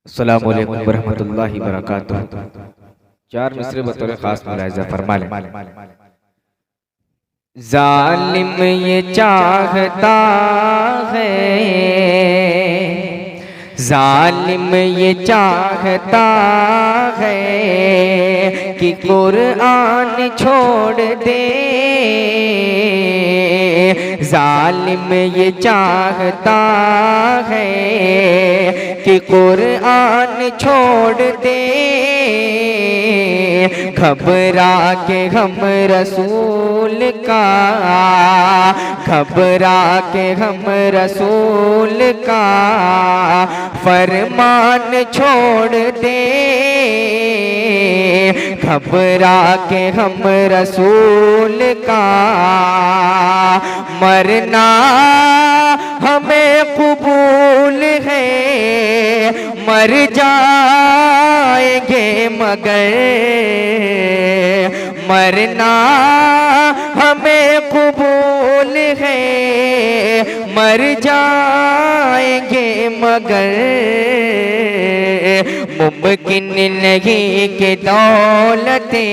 अस्सलामु अलैकुम वरहमतुल्लाहि वबरकातुहू। चार मिसरे बतौर खास मुलाहिजा फरमा लें। जालिम ये चाहता है, जालिम ये चाहता है कि कुरान छोड़ दे। जालिम ये चाहता है कि कुरान छोड़ दे। घबरा के हम रसूल का, घबरा के हम रसूल का फरमान छोड़ दे। घबरा के हम रसूल का मरना हमें कबूल है, मर जाएंगे मगर मरना हमें कबूल है, मर जाएंगे मगर मुमकिन नहीं के दौलते,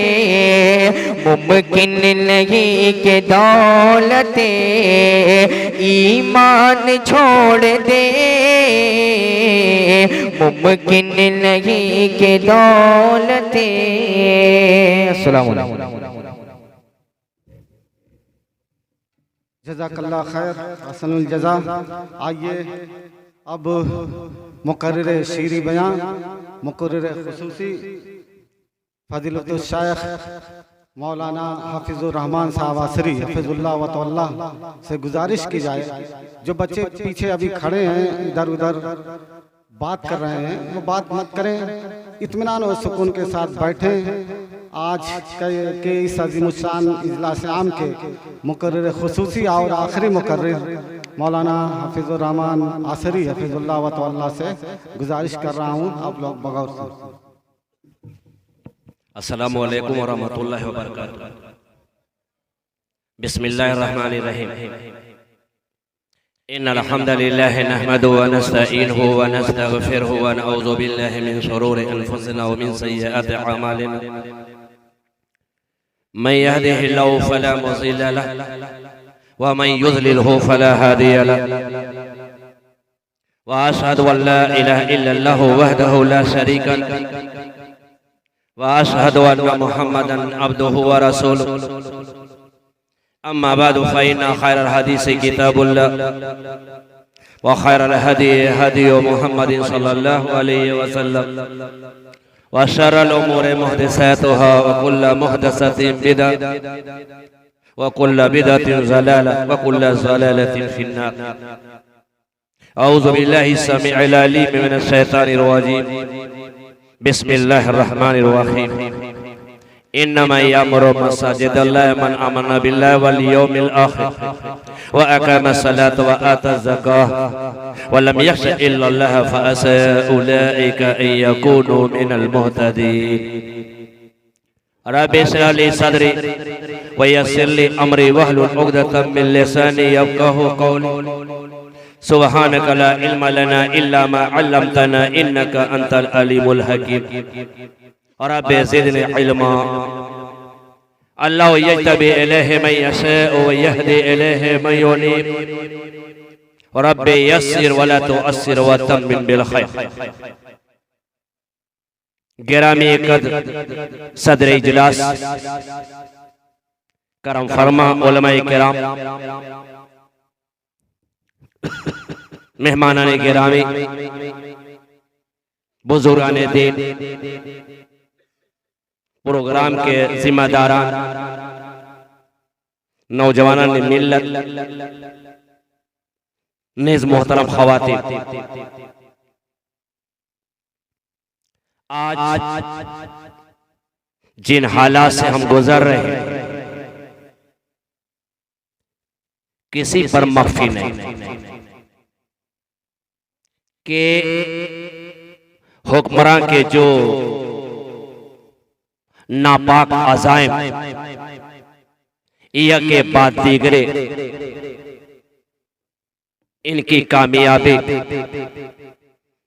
मुमकिन नहीं के दौलते ईमान छोड़ दे। मुमकिन नहीं के दौलते। अस्सलामु अलैकुम। जज़ाकल्लाह खैर, हसनुल जज़ा। आइए अब मुकर्रिर शीरी बयान, मुकर्रिर खुसूसी फजीलतुल शायख मौलाना हफीजुर रहमान साहब आसरी हफीजुल्लाह व तवल्ला से गुजारिश की जाए, जो बच्चे पीछे अभी खड़े हैं इधर उधर बात कर रहे हैं, वो बात मत करें, इत्मीनान और सुकून के साथ बैठें। आज के इस अज़ीमुश्शान इजलास आम के मुकर्रिर खुसूसी और आखिरी मुकर्रिर मौलाना हफीजुर रहमान आसरी हफीजुल्लाह व तवल्ला से गुजारिश कर रहा हूँ, आप लोग बगौर से। अस्सलामु अलैकुम व रहमतुल्लाहि व बरकातुहू। बिस्मिल्लाहिर रहमानिर रहीम। इन्नल हम्दलिल्लाहि नहमदुहु व नस्तईनुहु व नस्तगफिरुहु व नऊज़ु बिल्लाहि मिन शुरूरि अनफुसिना व मिन सय्यिआति अमालिना। मन यहदिहिल्लाहु फला मुज़िल्ल लहु व मन युज़लिलहु फला हादिय लहु। व अशहदु अन ला इलाहा इल्लल्लाहु वहदहु ला शरीका लहु व अशहदु अन्न मुहम्मदन अब्दुहु व रसूलुहु। अम्मा बादु फ़इन्ना खैरल हदीसी किताबुल्लाह व खैरल हदी हदी मुहम्मदिन सल्लल्लाहु अलैहि वसल्लम व शर्रल उमूरि मुहदसातुहा व कुल्लु मुहदसतिन बिदअह व कुल्लु बिदअतिन ज़लालह व कुल्लु ज़लालतिन फिन्नार। औज़ु बिल्लाहि समीइल अलीम मिनश शैतानिर रजीम। बिस्मिल्लाहिर रहमानिर रहीम। इन्नमा यअमुरु मसाजिदल्लाहि मन आमना बिल्लाहि वल यौमिल आखिर व अक़ामस सलाता व आतज़ ज़काह व लम यख़श इल्लल्लाह फ़असा उलाइका अन यकूनु मिनल मुहतदीन। रब्बि इश्रह ली सदरी व यस्सिर ली अमरी वहलुल उक़दतम मिन लिसानी यफ़क़हू क़ौली। सुब्हानक ला इल्म लना इल्ला मा अल्लमतना इन्नका अंतल अलीमुल हकीम। रब्बि ज़िदनी इल्मा। अल्लाहु यज्तबी इलैहि मन यशाअ व यहदी इलैहि मन युनीब। रब्बि यस्सिर व ला तुअस्सिर व तम्मिम बिल खैर। गिरामी कद्र सदर इजलास, करम फरमा उलमाए किराम, मेहमानाने गिरामी, बुजुर्गाने दीन, प्रोग्राम के जिम्मेदारान, नौजवानाने मिल्लत, नेज़ मोहतरम ख़वातीन, आज जिन हालात से हम गुजर रहे हैं किसी पर मख्फी नहीं कि हुक्मरान के जो नापाक अज़ाइम या के बाद दीगरे इनकी कामयाबी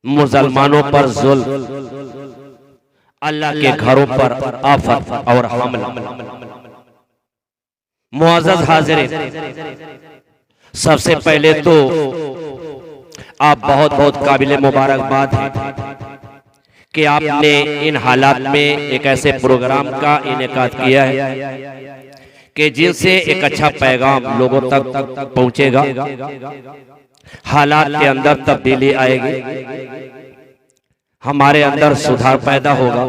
मुसलमानों पर जुल्म, अल्लाह के घरों पर आफत और हमला। मुअज़्ज़ज़ हाज़िरीन, सबसे पहले तो आप बहुत बहुत काबिल मुबारकबाद हैं कि आपने इन हालात में एक ऐसे प्रोग्राम का इनेकाद किया है कि जिनसे एक अच्छा पैगाम लोगों तक पहुंचेगा, हालात के अंदर तब्दीली आएगी, हमारे अंदर सुधार पैदा होगा,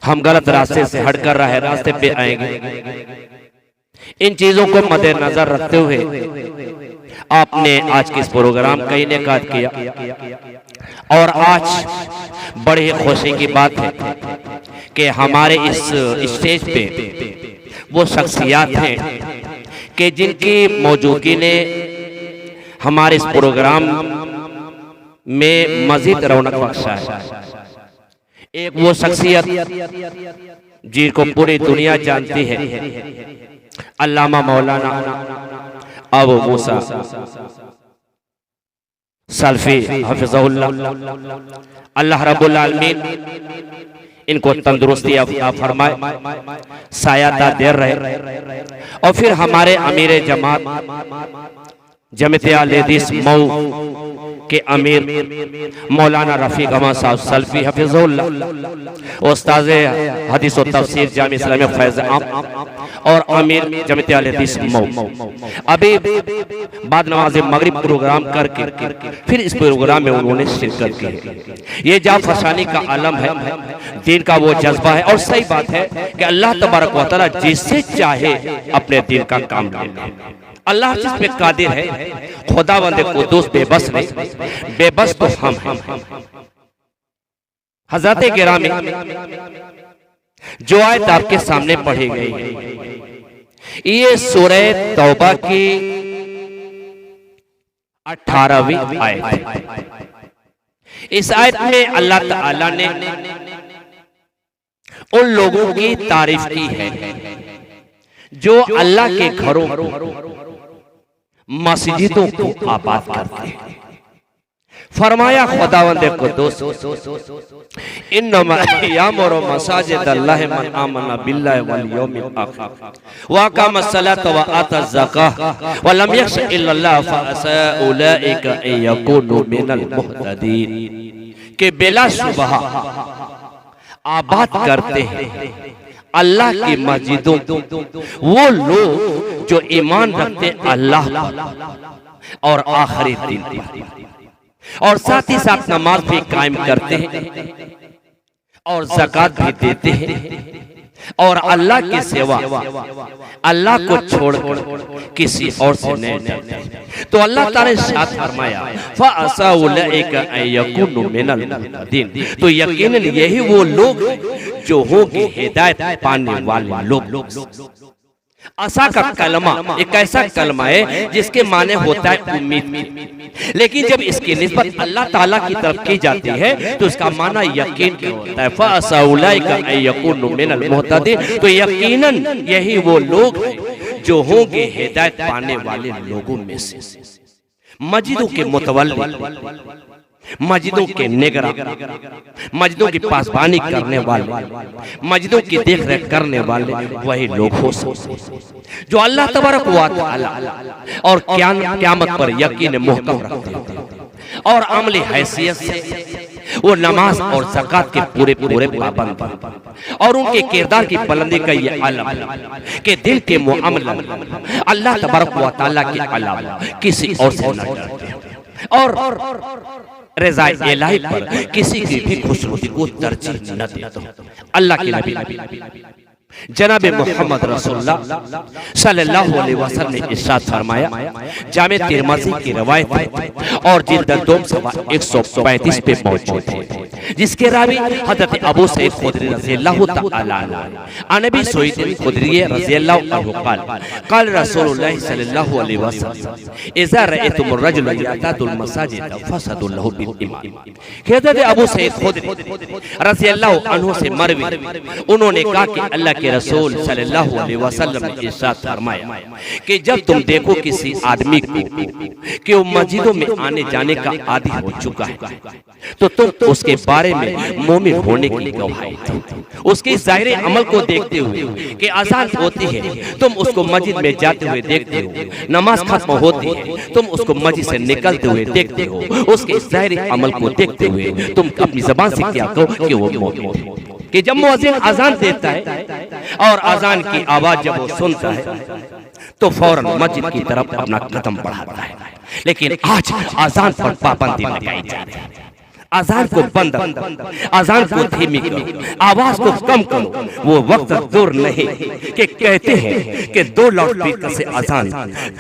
हम गलत रास्ते से हटकर राह रास्ते पे आएंगे। इन चीजों को मद्देनजर रखते हुए आपने आज के इस प्रोग्राम का इनेकाद किया और आज बड़ी खुशी की बात है कि हमारे इस स्टेज पे वो शख्सियात हैं कि जिनकी मौजूदगी ने हमारे इस प्रोग्राम में मजीद रौनक बख्शा है। एक वो शख्सियत जिनको पूरी दुनिया जानती है, अल्लामा मौलाना अबू मूसा सल्फी हफिज़हुल्लाह, अल्लाह रब्बुल आलमीन इनको तंदुरुस्ती फरमाए, सायादा देर रहे। और फिर हमारे अमीर जमात जमियत मऊ के अमीर मौलाना रफीक अहमद साहब सल्फी हफिज़हुल्लाह, उस्ताद हदीस और तफसीर जामिया इस्लामिया फैज़ आम और अमीर जमियत मऊ अभी बाद नमाज मगरिब प्रोग्राम करके फिर इस प्रोग्राम में उन्होंने शिरकत की है। ये जाफशानी का आलम है, दीन का वो जज्बा है। और सही बात है कि अल्लाह तबारक व तआला जिससे चाहे अपने दीन का काम ले, अल्लाह जिस पे कादिर है। खुदावंद कुद्दूस बेबस नहीं, बेबस तो हम हैं। हज़रत गिरामी जो आयत आपके सामने पढ़ी गई है, ये सूरह तौबा की 18वीं आयत। इस आयत में अल्लाह ताला ने उन लोगों की तारीफ की है जो अल्लाह के घरों मस्जिदों को आबाद करते हैं। फरमाया खुदावंद कुद्दूस इन्नमा यामुरु मसाजिदल्लाहि मन आमना बिल्लाहि वल यौमिल आखिर व अक़ामा अस्सलाता व आता ज़कात व लम यख्श इल्लल्लाह फअसा उलाइका अन यकूनु मिनल मुहतदीन, के बेलाशुबह आबाद करते हैं अल्लाह की मस्जिदों वो लोग जो ईमान रखते अल्लाह और आखिरी दिन पर, और साथ ही साथ नमाज भी कायम करते हैं और ज़कात भी देते हैं और अल्लाह की सेवा अल्लाह को छोड़कर किसी और से नहीं डरते। तो अल्लाह ताला ने साथ फरमाया फअसा उलाइका अन यकूनु मिनल मुहतदीन, तो यकीनन यही वो लोग जो होंगे हिदायत पाने वाले लोग। आशा का कलमा एक ऐसा कलमा है जिसके माने होता है उम्मीद, लेकिन जब इसकी निस्बत अल्लाह ताला की तरफ की जाती है तो इसका माना यकीन क्या होता है। फअसा उलाइका अन यकूनु मिनल मुहतदीन, तो यकीनन यही वो लोग जो होंगे हिदायत पाने वाले लोगों में से। मस्जिदों के मुतवल्ली, मस्जिदों के निगरान, मस्जिदों की पासबानी करने वाले, मस्जिदों की देख रेख करने वाले वही लोग हो सकते जो अल्लाह तबारक व तआला और क़यामत पर यकीन मुहकम रखते हैं और अमली हैसियत से वो नमाज और ज़कात के पूरे पूरे पाबंद और उनके किरदार की बुलंदी का ये आलम के दिल के मुआमला अल्लाह तबारक व तआला के अलावा किसी और से न डरते और रज़ा इलाही पर किसी की भी खुशनुदी को तरजीह न देते। अल्लाह के नबी जनाब मोहम्मद रसूलुल्लाह सल्लल्लाहु अलैहि वसल्लम ने इरशाद फरमाया, जामे तिरमिज़ी की रवायत है और जिल्द 135 पे मौजूद है, जिसके रावी हज़रत अबू सईद खुदरी रज़ियल्लाहु तआला अन्हु नबी सईद खुदरी रज़ियल्लाहु अन्हु क़ाल रसूलुल्लाह सल्लल्लाहु अलैहि वसल्लम इज़ा रअयतुमुर रजुला यअतदुल मसाजिद फसदु लहु बिल ईमान। हज़रत अबू सईद खुदरी रज़ियल्लाहु अन्हु से मरवी उन्होंने कहा कि अल्लाह के रसूल सल्लल्लाहु अलैहि वसल्लम ने इरशाद फरमाया कि जब तुम देखो किसी आदमी को कि वो मस्जिदों में आने जाने का आदी हो चुका है तो तुम उसके बारे में मोमिन होने की गवाही दो। उसके ज़ाहिर अमल को देखते हुए कि अज़ान होती है तुम उसको मस्जिद में जाते हुए देखते हो, नमाज खत्म होती है तुम उसको मस्जिद से निकलते हुए देखते हो, उसके ज़ाहिर अमल को देखते हुए तुम अपनी ज़बान से क्या कहो कि वो मोमिन है। कि जब मुअज्जिन अज़ान देता है और अज़ान की आवाज़ जब वो सुनता है तो फौरन मस्जिद की तरफ अपना कदम बढ़ाता है। लेकिन आज अज़ान पर पाबंदी लगाई जा रही है। अज़ान को बंद, अज़ान को धीमी करो, आवाज को कम करो। वो वक्त दूर नहीं कि कहते हैं कि 2 लाउडस्पीकर से अज़ान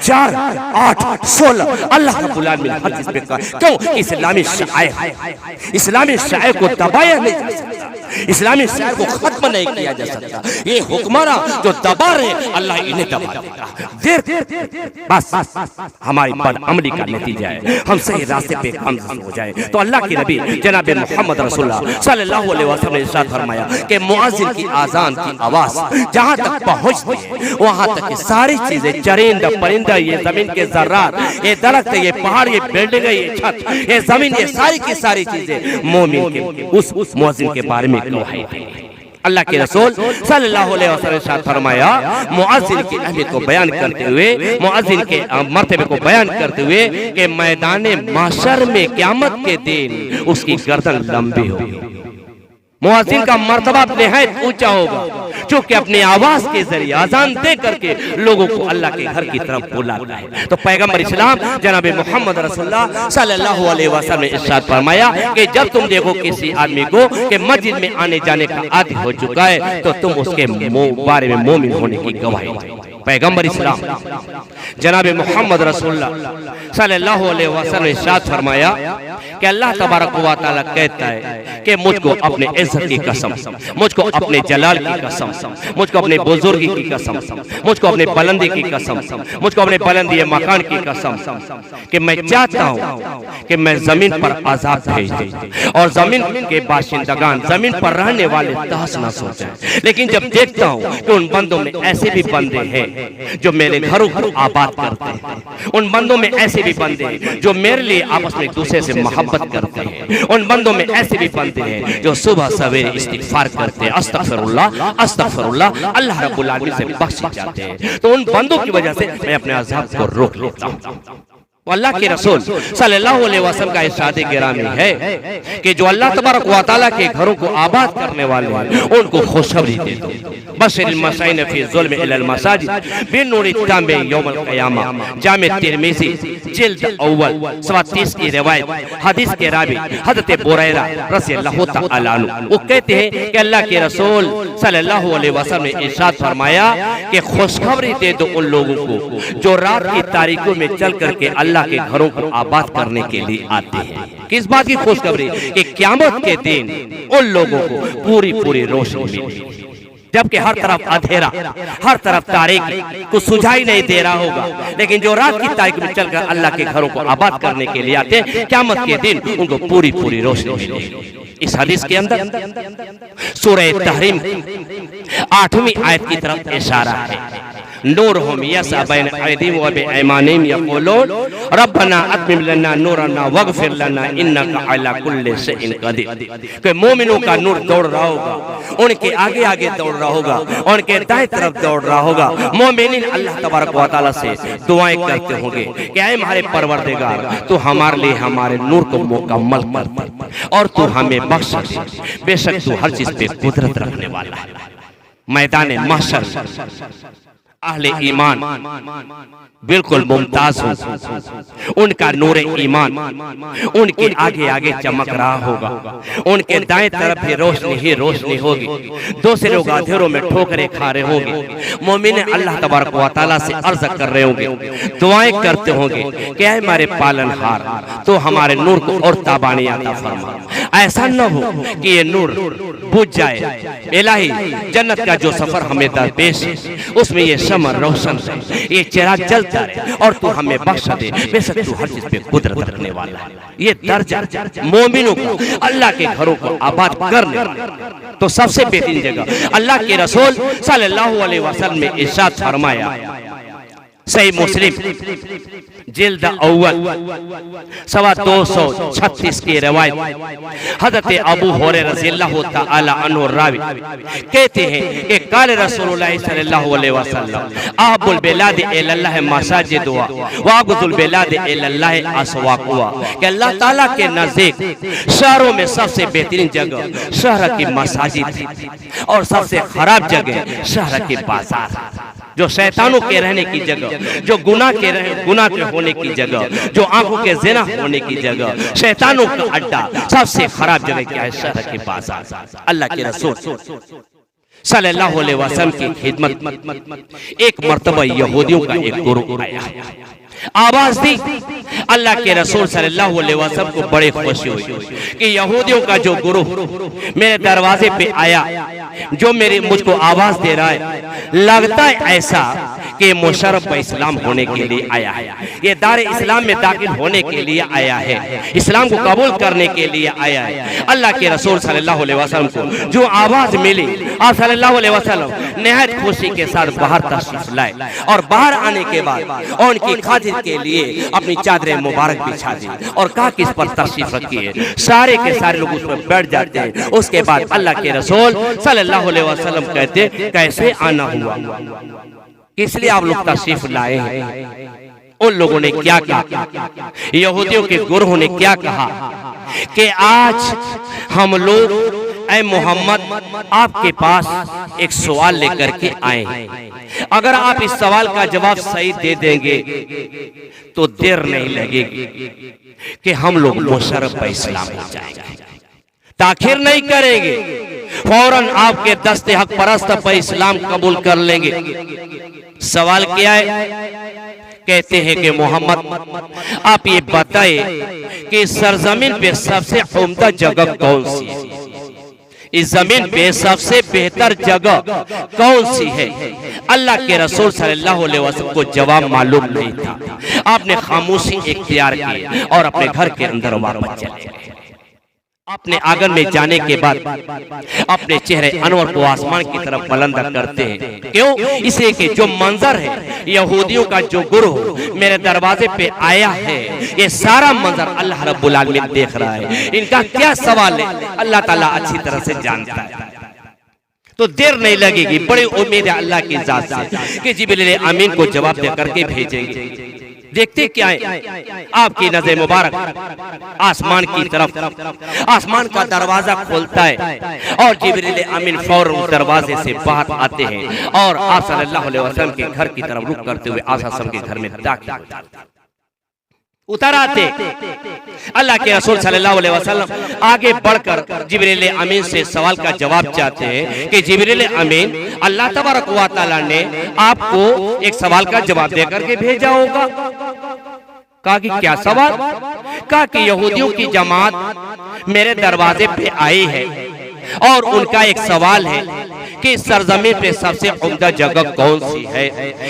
4, 8, 16 अल्लाह रब्बुल आलमीन हदीस में कहा। क्यों? इस्लामी शायर, इस्लामी शायर को दबाया नहीं जा सकता, इस्लामी शायर को खत्म नहीं किया जा सकता। ये हुक्मरान जो दबा रहे अल्लाह इन्हें दबा देगा। देर बस हमारी बदअमली का नतीजा है। हम सही रास्ते पे गामज़न हो जाए तो अल्लाह के नबी जनाब मोहम्मद रसूलुल्लाह सल्लल्लाहु अलैहि वसल्लम ने इरशाद फरमाया कि मुअज्जिन की आज़ान की आवाज जहां तक पहुंचती है वहां तक सारी चीजें, चरिंदा परिंदा, ये जमीन के ज़र्रात, ये दरख्त, ये पहाड़, ये बिल्डिंग, ये छत, ये जमीन, ये सारी की सारी चीजें मोमिन के उस मुअज्जिन के बारे में गवाही देंगी। अल्लाह के रसूल सल्लल्लाहु अलैहि वसल्लम ने इरशाद फरमाया मुअज्जिन की अहमियत को बयान करते हुए, मुअज्जिन के मर्तबे को बयान करते हुए कि मैदान महशर में क़यामत के दिन उसकी गर्दन लंबी होगी। मुअज्जिन का मर्तबा निहायत ऊंचा होगा क्योंकि अपनी आवाज के जरिए अजान दे करके लोगों को अल्लाह के घर की तरफ बुलाता है। तो पैगंबर इस्लाम जनाब मोहम्मद रसूलुल्लाह सल्लल्लाहु अलैहि वसल्लम ने इरशाद फरमाया कि जब तुम देखो किसी आदमी को कि मस्जिद में आने जाने का आदी हो चुका है तो तुम उसके बारे में मोमिन होने की गवाही दो। पैगंबर इस्लाम जनाब मोहम्मद रसूलुल्लाह सल्लल्लाहु अलैहि वसल्लम ने इरशाद फरमाया कि अल्लाह तबारक व तआला कहता है कि मुझको अपने इज्जत की कसम, मुझको अपने जलाल की कसम, मुझको अपने बुजुर्गी की कसम, मुझको अपने बुलंदी की कसम, मुझको अपने बुलंदी मकान की कसम कि मैं चाहता हूँ कि मैं जमीन पर अजाब भेज दूं और जमीन के बाशिंदगान, जमीन पर रहने वाले तहस नहस हो जाएं। लेकिन जब देखता हूँ कि उन बंदों में ऐसे भी बंदे हैं जो मेरे घरों को आबाद करते हैं, उन बंदों में ऐसे भी बंदे हैं जो मेरे लिए आपस में एक दूसरे से मोहब्बत करते हैं, उन बंदों में ऐसे भी बंदे हैं जो सुबह सवेरे इस्तिगफार करते हैं, अस्तगफिरुल्लाह अस्तगफिरुल्लाह, अल्लाह रब्बुल आलमीन से बख्श जाते हैं। तो उन बंदों की वजह से मैं अपने अज़ाब को रोक लेता हूँ। अल्लाह के रसूल सल्लल्लाहु अलैहि वसल्लम का इरशाद गिरामी है कि जो अल्लाह तबारक व तआला के घरों को आबाद करने वाले हैं उनको खुशखबरी दे दो। बशरिल मसाइन फी ज़ुल्म इलल मसाजिद बिनूरि ताम यौमल क़यामा। जामे तिरमिज़ी जिल्द अव्वल 30 की रिवायत, हदीस के रावी हज़रत बुरैरा रज़ियल्लाहु तआला अन्हु वो कहते हैं कि अल्लाह के रसूल सल्लल्लाहु अलैहि वसल्लम ने इरशाद फरमाया कि खुशखबरी दे दो उन लोगों को जो रात की तारीकों में चल करके अल्लाह के घरों को आबाद करने के लिए आते हैं। किस बात की खुशखबरी? कि क़यामत के दिन उन लोगों को पूरी पूरी रोशनी मिलेगी, जबकि हर तरफ अंधेरा, हर तरफ तारीकी, कुछ सुझाई नहीं दे रहा होगा। लेकिन जो रात की तारीकी में चलकर अल्लाह के घरों को आबाद करने के लिए आते हैं, क़यामत के दिन उनको पूरी पूरी रोशनी मिलेगी। इस हदीस के अंदर सूरह तहरीम 8वीं आयत की तरफ इशारा है। नूरहुम यस्अ बैन अयदीहिम व बिअयमानिहिम यक़ूलून रब्बना अत्मिम लना नूरना वग़फिर लना इन्नका अला कुल्लि शैइन क़दीर। कि मोमिनों का नूर दौड़ रहा होगा, उनके आगे आगे दौड़ रहा होगा, उनके दाएं तरफ दौड़ रहा होगा। मोमिनीन अल्लाह तबारक व तआला से दुआएं करते होंगे कि ऐ हमारे परवरदिगार तू हमारे लिए हमारे नूर को मुकम्मल कर दे और तू हमें बख्श दे, बेशक तू हर चीज पे कुदरत रखने वाला है। मैदान महशर अहले ईमान बिल्कुल मुमताज हो, उनका नूरे ईमान उनके आगे आगे चमक रहा होगा, उनके दाएं तरफ भी रोशनी ही रोशनी होगी। दूसरे लोग अंधेरों में ठोकरें खा रहे होंगे, मोमिन अल्लाह तबारक व तआला से अर्ज कर रहे होंगे, दुआएं करते होंगे कि ऐ हमारे पालनहार तो हमारे नूर को और ताबानी अता फरमा। ऐसा न हो कि ये नूर बुझ जाए। इलाही जन्नत का जो सफर हमें दरपेश है उसमें ये शमअ रोशन रहे, ये चिराग जलता रहे और तू हमें बख्श दे, बेशक तू हर चीज पे कुदरत रखने वाला है। ये दर्जा मोमिनों को अल्लाह के घरों को आबाद करने तो सबसे बेहतरीन जगह अल्लाह के रसूल सल्लल्लाहु अलैहि वसल्लम ने इरशाद फरमाया, सही मुस्लिम जिल्द अव्वल 236 की रवायत, हज़रत अबू हुरैरा रज़ियल्लाहु तआला अन्हु रावी कहते हैं कि काल रसूलुल्लाह सल्लल्लाहु अलैहि वसल्लम अहब्बुल बिलाद इलल्लाह मसाजिदुहा व अबगज़ुल बिलाद इलल्लाह अस्वाक़ुहा, कि अल्लाह ताला के नजदीक शहरों में सबसे बेहतरीन जगह शहर की मसाजिद और सबसे खराब जगह शहर के बाजार, जो शैतानों के रहने की जगह, जो गुनाह के होने की जगह, जो आंखों के ज़िना होने की जगह, शैतानों का अड्डा, सबसे खराब जगह क्या है? शहर के बाजार। अल्लाह के रसूल सल्लल्लाहु अलैहि वसल्लम की खिदमत एक मर्तबा यहूदियों का एक गुरु आया, आवाज दी। अल्लाह के रसूल सल्लल्लाहु अलैहि वसल्लम को बड़ी खुशी हुई कि यहूदियों का जो गुरु मेरे दरवाजे पे आया, जो मुझको आवाज दे रहा है, लगता है ऐसा कि मुशर्रफ इस्लाम होने के लिए आया है, ये दार इस्लाम में दाखिल होने के लिए आया है, इस्लाम को कबूल करने के लिए आया है। अल्लाह के रसूल सल्लल्लाहु अलैहि वसल्लम को जो आवाज मिली, आप सल्लल्लाहु अलैहि वसल्लम निहायत खुशी के साथ बाहर तशरीफ लाए और बाहर आने के बाद उनकी खातिर के लिए अपनी चादरें मुबारक बिछा दी और कहा कि इस पर तशरीफ रखिए। सारे के सारे लोग उस पर बैठ जाते हैं। उसके बाद अल्लाह के रसूल सल्लल्लाहु अलैहि वसल्लम कहते, कैसे आना हुआ, इसलिए आप लोग तशरीफ लाए हैं। उन लोगों ने क्या कहा, यहूदियों के गुरुओं ने क्या कहा कि आज हम लोग ऐ मोहम्मद आपके पास एक सवाल लेकर के आए हैं, अगर आप इस सवाल का जवाब सही दे देंगे तो देर नहीं लगेगी कि हम लोग मुशर्रफ इस्लाम हो जाएंगे, ताखिर नहीं करेंगे, फौरन आपके दस्ते हक परस्त पर इस्लाम कबूल कर लेंगे। सवाल क्या है? कहते हैं कि मोहम्मद आप ये बताएं कि इस सरजमीन पे सबसे उम्दा जगह कौन सी है, इस जमीन पे सबसे बेहतर जगह कौन सी है? अल्लाह के रसूल सल्लल्लाहु अलैहि वसल्लम को जवाब मालूम नहीं था। आपने खामोशी इख्तियार की और अपने घर के अंदर वापस चले गए। अपने आंगन में जाने के बाद अपने चेहरे अनवर को आसमान की तरफ बुलंद करते हैं। क्यों? इसलिए कि जो मंजर है, यहूदियों का जो गुरु मेरे दरवाजे पे आया है, ये सारा मंजर अल्लाह रब्बुल आलमीन देख रहा है। इनका क्या सवाल है अल्लाह ताला अच्छी तरह से जानता है, तो देर नहीं लगेगी। बड़ी उम्मीद है अल्लाह की जात से कि जिब्रील अमीन को जवाब दे करके भेजेंगे। देखते क्या है, आपकी नजर मुबारक आसमान की तरफ, आसमान का दरवाजा खोलता है और जिब्रील अमीन फौरन दरवाजे से बाहर आते हैं और आप सल्लल्लाहु अलैहि वसल्लम के घर की तरफ रुख करते हुए आसमान के घर में दाखिल हो जाते हैं। उतर आते अल्लाह के रसूल सल्लल्लाहु अलैहि वसल्लम आगे बढ़कर जिब्रील अमीन से सवाल का जवाब चाहते हैं कि जिब्रील अमीन, अल्लाह तबारक व तआला ने आपको एक सवाल का जवाब देकर के भेजा होगा। कहा कि क्या सवाल? कहा कि यहूदियों की जमात मेरे दरवाजे पे आई है और उनका एक सवाल है कि सरजमीन पे सबसे उम्दा जगह कौन सी है।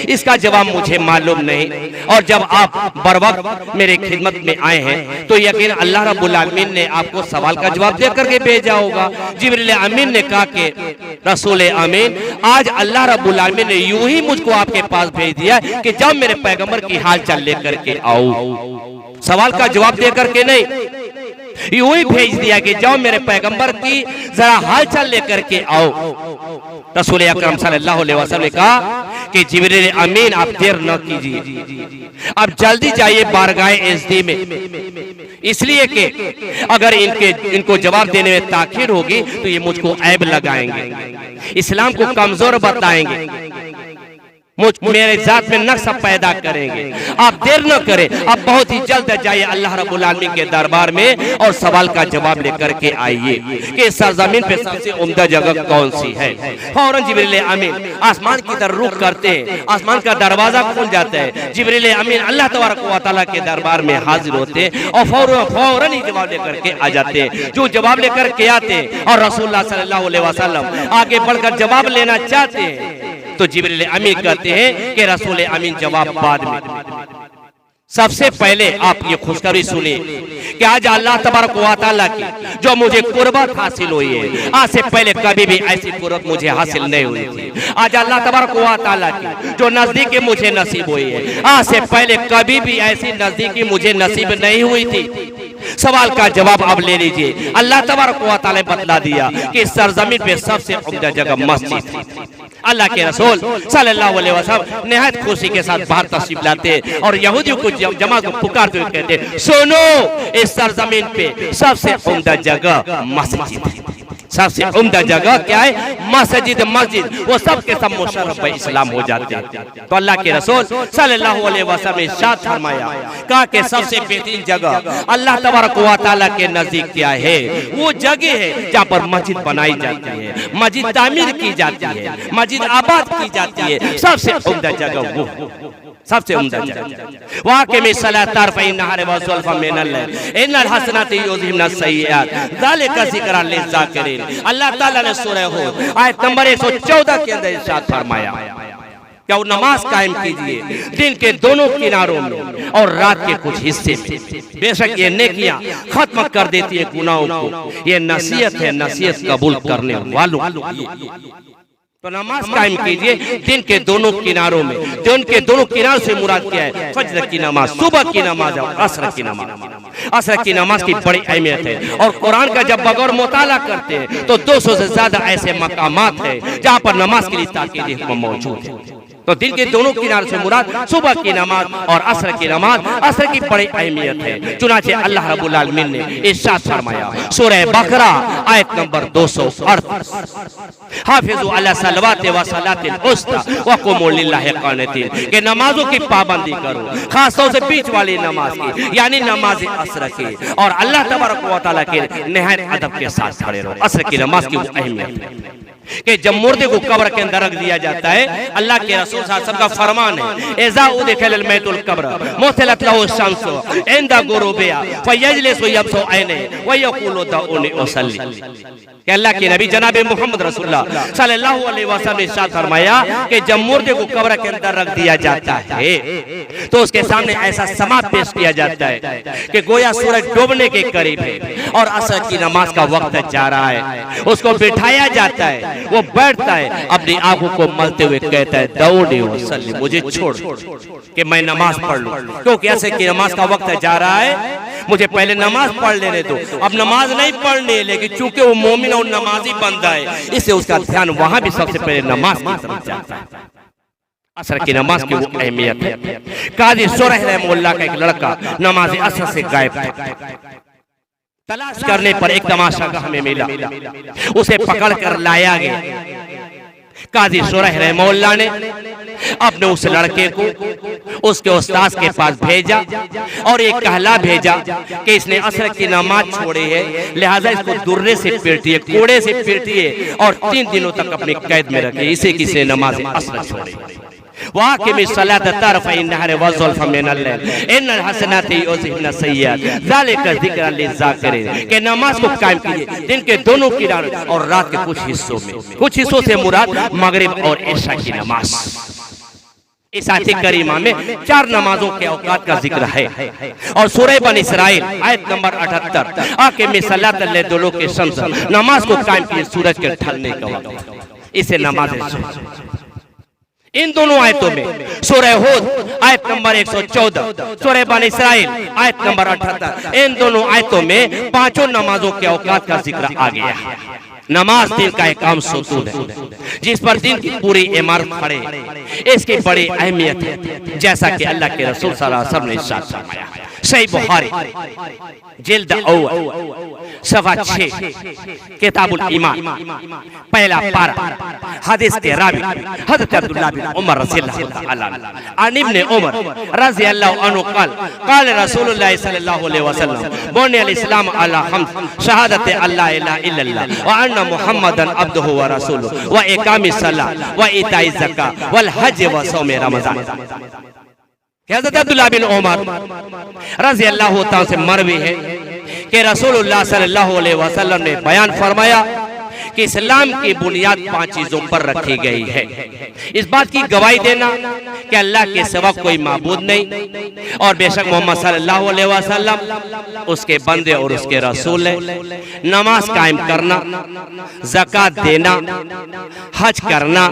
इसका जवाब मुझे मालूम नहीं, और जब आप बर वक्त मेरे खिदमत में आए हैं तो यकीन अल्लाह रब्बुल आलमीन ने आपको सवाल का जवाब दे करके भेजा होगा। जिब्रील अमीन ने कहा कि रसूल अमीन, आज अल्लाह रब्बुल आलमीन ने यूं ही मुझको आपके पास भेज दिया कि जब मेरे पैगंबर की हाल चाल लेकर के आओ, सवाल का जवाब दे करके नहीं, यूं ही भेज दिया कि जाओ मेरे पैगंबर की जरा हालचाल लेकर के आओ। रसूल अकरम सल्लल्लाहु अलैहि वसल्लम ने कहा कि जिब्रील अमीन आप देर न कीजिए, आप जल्दी जाइए बारगाह इज़्ज़ी में, इसलिए कि अगर इनको जवाब देने में ताखीर होगी तो ये मुझको ऐब लगाएंगे, इस्लाम को कमजोर बताएंगे, मेरे जात में नक्श पैदा करेंगे। आप देर न करें, आप बहुत ही जल्द जाइए अल्लाह रब्बुल आलमीन के दरबार में और सवाल का जवाब लेकर के आइए कि सरजमीन पे सबसे उम्दा जगह कौन सी है। फौरन जिब्रील अमीन आसमान की तरफ रुख करते हैं, आसमान का दरवाजा खुल जाता है, जिब्रील अमीन अल्लाह तबारक व तआला के दरबार में हाजिर होते हैं और फौरन ही जवाब लेकर के आ जाते हैं। जो जवाब लेकर के आते हैं और रसूलुल्लाह सल्लल्लाहु अलैहि वसल्लम आगे बढ़कर जवाब लेना चाहते हैं तो जिब्रील अमीन कहते हैं कि रसूल अमीन जवाब बाद में। सबसे पहले आप ये खुशखबरी सुनिए कि आज अल्लाह तबारक व तआला की जो मुझे कुर्बत हासिल हुई है, आज से पहले कभी भी ऐसी कुर्बत मुझे हासिल नहीं हुई थी। आज अल्लाह तबारक व तआला की जो नजदीकी मुझे नसीब हुई है, आज से पहले कभी भी ऐसी नजदीकी मुझे नसीब नहीं हुई थी। सवाल का जवाब अब ले लीजिए। अल्लाह तबारक व तआला ने बतला दिया कि सरजमीन पे सबसे उम्दा जगह मस्जिद थी। अल्लाह के रसूल सल्लल्लाहु अलैहि वसल्लम निहायत खुशी के साथ बाहर तशरीफ लाते और यहूदियों को जमात को पुकारते हुए कहते, सुनो, इस सरजमीन पे सबसे उम्दा जगह मस्जिद है। सबसे उम्दा जगह क्या है? मस्जिद। मस्जिद वो सब के सब मुशर्रफ इस्लाम हो जाते हैं। तो अल्लाह के रसूल सल्लल्लाहु अलैहि वसल्लम ने इरशाद फरमाया, कहा कि सबसे बेहतरीन जगह अल्लाह तबारक व तआला के नजदीक क्या है? वो जगह है जहाँ पर मस्जिद बनाई जाती है, मस्जिद तामीर की जाती है, मस्जिद आबाद की जाती है। सबसे उम्दा जगह वो, सबसे उम्दा जगह। वहाँ के में सलात तारफ़ई नहारे व ज़ुल्फ़ा मिनल इन्नल हसनात युज़हिबन सय्यिआत ज़ालिका ज़िक्रा लिज़्ज़ाकिरीन। अल्लाह ताला ने सूरह हूद आयत नंबर 114 के अंदर इरशाद फरमाया, क्या वो नमाज कायम कीजिए दिन के दोनों किनारों में और रात के कुछ हिस्से में। बेशक ये नेकियां खत्म कर देती है गुनाहों को। ये नसीहत है नसीहत कबूल करने वालों। तो नमाज कायम कीजिए दिन के दोनों किनारों में। दिन के दोनों किनारों से मुराद क्या है? फज्र की नमाज, सुबह की नमाज और असर की नमाज। असर की नमाज की बड़ी अहमियत है और कुरान का जब बगौर मुताला करते हैं तो 200 से ज्यादा ऐसे मकामात है जहाँ पर नमाज के लिए ताकीद हुक्म मौजूद है। तो दिन के दोनों किनारों से मुराद सुबह की नमाज और असर की नमाज। असर की बड़ी अहमियत है। चुनाचे अल्लाह रब्बुल आलमीन ने इरशाद फरमाया सूरह बकरा आयत नंबर 238, हाफिज़ू अला सलवाति व सलातिल उस्ता व क़ुमू लिल्लाहि क़ानितीन, कि नमाजों की पाबंदी करो, खास तौर से बीच वाली नमाज की, यानी नमाज असर की, और अल्लाह तबारक व तआला के निहायत अदब के साथ खड़े रहो। असर की नमाज की वो अहमियत है कि जब मुर्दे को कब्र के अंदर रख दिया जाता है, अल्लाह के रसूल सल्लल्लाहु अलैहि वसल्लम का फरमान है, इज़ा उदखिलल मैतुल कब्र मुथलत लहु शम्सु इंदा गुरूबिया फयजलिसु यब्सु ऐने व यक़ूलु दऊनी उसल्ली। कि अल्लाह के नबी जनाब मोहम्मद रसूलुल्लाह सल्लल्लाहु अलैहि वसल्लम ने इरशाद फरमाया कि जब मुर्दे को कब्र के अंदर रख दिया जाता है तो उसके सामने ऐसा समा पेश किया जाता है कि गोया सूरज डूबने के करीब है और असर की नमाज का वक्त जा रहा है। उसको बिठाया जाता है, वो बैठता है, अपनी आंखों को मलते हुए कहता है, दऊनी वसल्ली, मुझे छोड़ कि मैं नमाज पढ़ लूं, क्योंकि ऐसे की नमाज का वक्त जा रहा है, मुझे पहले नमाज पढ़ लेने दो। अब नमाज नहीं पढ़नी, लेकिन चूंकि वो मोमिन और नमाजी बंदा है, इससे उसका ध्यान वहां भी सबसे पहले नमाज की तरफ जाता है। असर की नमाज की वो अहमियत है। काजी सुरह रहमतुल्लाह का एक लड़का नमाज असर से गायब था। तलाश करने पर एक तमाशागाह में मिला, उसे पकड़ कर लाया गया। काजी सुरह रहमतुल्लाह ने अपने उस लड़के को उसके उस्ताद के पास भेजा और एक कहला भेजा कि इसने असर की नमाज छोड़ी है, लिहाजा इसको दुर्रे से पीटिए, कोड़े से पीटिए और 3 दिनों तक अपनी कैद में रखिए। इसे किसी नमाज असर छोड़ी। वाक़िमी सलात तारफ़ई नहारे व ज़ुल्फ़ा मिनल लैल इन्नल हसनाति युज़हिबन सय्यिआत ज़ालिका ज़िक्रा लिज़्ज़ाकिरीन, के नमाज को कायम कीजिए दिन के दोनों किनारों और रात के कुछ हिस्सों में। कुछ हिस्सों से मुराद मगरिब और इशा की नमाज। इस आयत करीमा में 4 नमाजों के औकात का जिक्र है और सूरह बनी इसराइल आयत नंबर 78, आक़िमी सलात लिदुलूकी शम्स, नमाज को कायम कीजिए सूरज के ढलने का वक्त, इसे नमाज। इन दोनों आयतों में सूरह हूद आयत नंबर 114, सूरह बनी इसराइल आयत नंबर 78, इन दोनों आयतों में 5 नमाजों के औकात का जिक्र आ गया है। नमाज दिन का एक अहम सुतून है जिस पर दिन की पूरी इमारत खड़े, इसकी बड़ी अहमियत है। जैसा कि अल्लाह के रसूल सल्लल्लाहु अलैहि वसल्लम ने इरशाद फरमाया, सही बुखारी जिल्द अव्वल सफ़ा 6 किताबुल ईमान पहला पारा हदीस के रावी हज़रत अब्दुल्लाह बिन उमर रज़ियल्लाहु ताला अन्हु इब्न उमर रज़ियल्लाहु अन्हु क़ाल क़ाल रसूलुल्लाह सल्लल्लाहु अलैहि वसल्लम बुनियल इस्लाम अला खम्स शहादत अल्ला इलाहा इल्लल्लाह व अन्ना मुहम्मदन अब्दुहु व रसूलुहु व इकामिस सलात व इताइज़ ज़कात वल हज व सौम रमज़ान। हज़रत अब्दुल्लाह बिन उमर रज़ियल्लाहु ताला से मरवी है कि रसूलुल्लाह सल्लल्लाहु अलैहि वसल्लम ने बयान फरमाया कि इस्लाम की बुनियाद 5 चीजों पर रखी गई है। इस बात की गवाही देना कि अल्लाह के सिवा कोई माबूद नहीं और बेशक मोहम्मद सल्लल्लाहु अलैहि वसल्लम उसके बंदे और उसके रसूल है। नमाज कायम करना, ज़कात देना, हज करना,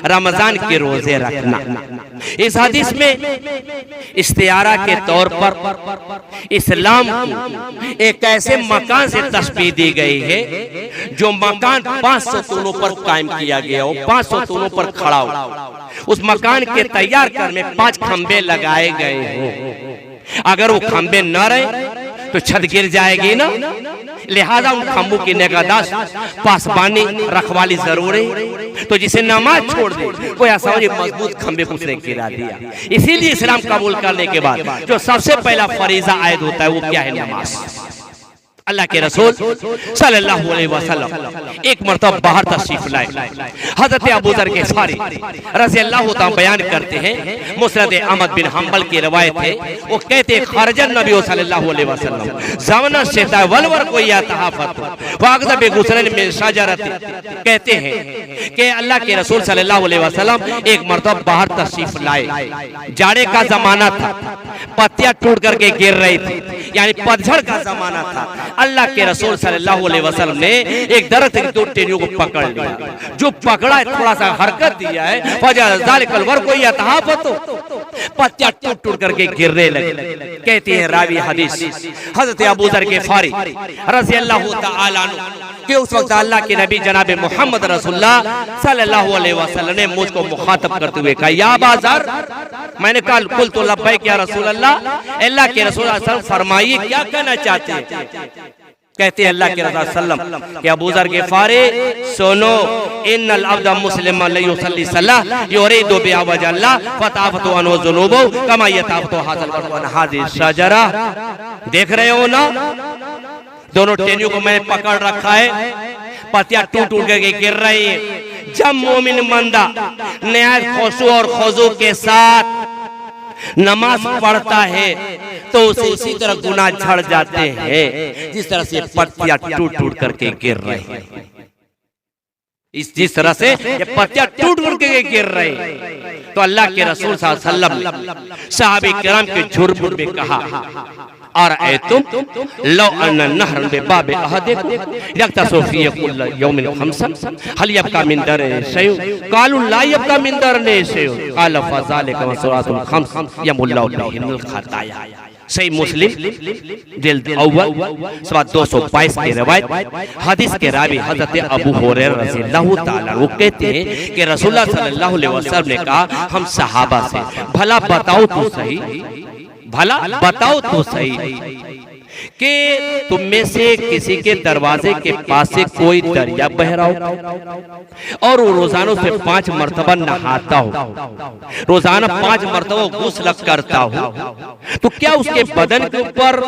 रमजान के रोजे रखना। इस हदीस में इस्तियारा के तौर पर इस्लाम को एक ऐसे मकान से तशबीह दी गई है जो मकान 5 सतूनों पर कायम किया गया हो, 5 सतूनों पर खड़ा हो। उस मकान के तैयार करने 5 खंबे लगाए गए हो। अगर वो खंबे न रहे तो छत गिर जाएगी ना, लिहाजा उन खंभों की निगहदाश्त, पासबानी, रखवाली जरूरी। तो जिसे नमाज छोड़ दे वो ऐसा मजबूत खंबे को उसने गिरा दिया। इसीलिए इस्लाम कबूल करने के बाद जो सबसे पहला फरीजा आयद होता है वो क्या है? नमाज। अल्लाह के रसूल सल्लल्लाहु अलैहि वसल्लम एक मर्तबा बाहर तशरीफ लाए। हजरत अबू ज़र ग़िफ़ारी रज़ी अल्लाह तआला बयान करते हैं, मुस्नद अहमद बिन हंबल की रवायत है, वो कहते हैं खरजन नबी सल्लल्लाहु अलैहि वसल्लम ज़मन शता वलवर को या तहाफत वागदा बेगुसरन में शजरत। कहते हैं कि अल्लाह के रसूल सल्लल्लाहु अलैहि वसल्लम एक मर्तबा बाहर तशरीफ लाए। जाड़े का जमाना था, पत्तियां टूट करके गिर रही थी, यानी पतझड़ का जमाना था। अल्लाह के रसूल सल्लल्लाहु अलैहि वसल्लम ने एक दरख्त की 2 टहनियों को पकड़ लिया। जो पकड़ा है थोड़ा सा हरकत दिया है, ज़ालिकल वर्क़ु यतहाफ़तु, पत्तियां टूट टूट करके गिरने लगी। कहते हैं रावी हदीस हज़रत अबू ज़र ग़िफ़ारी रज़ी अल्लाह तआला अन्हु कि उस वक्त अल्लाह के नबी जनाब मोहम्मद रसूलुल्लाह सल्लल्लाहु अलैहि वसल्लम ने मुझको मुखातब करते हुए कहा, या अबा ज़र। मैंने कहा कुल तो लब्बैक या रसूल अल्लाह। अल्लाह के रसूल सल्लल्लाहु अलैहि वसल्लम फरमाइए क्या कहना चाहते हैं? कहते हैं अल्लाह के रसूल सल्लम कि अबू ज़र ग़िफ़ारी सुनो, इन्नल अब्द मुस्लिम ला युसल्ली सलाह युरीदु बिहा वजह अल्लाह फताफतु अनहु ज़ुनूबु कमा यताफतु हाज़ल वर्क़ु अन हाज़िहि शजरा। देख रहे हो ना, दोनों टहनियों को मैंने पकड़ रखा है, पत्तियां टूट टूट करके गिर रही है। जब मोमिन बंदा निहायत खुशू और खुज़ू के साथ नमाज पढ़ता है तो उसे इसी तरह गुनाह झड़ जाते हैं जिस तरह से पत्तियां टूट टूट करके गिर रही हैं। जिस तरह से ये पत्तियां टूट टूट के गिर रही हैं। तो अल्लाह के रसूल सल्लल्लाहु अलैहि वसल्लम सहाबे किराम के झुर्मुर में कहा, और तुम लो अन नहरन बेबाब अहदिकुम यक्तसु फीहि कुल्ल यौमिन खमसन हल यबका मिन दरनि शैउन क़ालू ला यबका मिन दरनि शैउन क़ाल फज़ालिका वसुरातुल खम्स यमुल्लाहु बिहिल खताया। सही मुस्लिम जिल्द अव्वल सवा 222 की रिवायत। हदीस के रावी हजरत अबू हुरैरा रज़ी अल्लाह तआला वो कहते हैं कि रसूलुल्लाह सल्लल्लाहु अलैहि वसल्लम ने कहा, हम सहाबा से भला बताओ तो सही, भला बताओ तो सही कि तुम में से किसी के दरवाजे के पास से कोई दरिया बह रहा हो और वो रोजाना से 5 मरतबा नहाता हो, रोजाना 5 मरतबा गुस्ल करता हो, तो क्या उसके बदन के ऊपर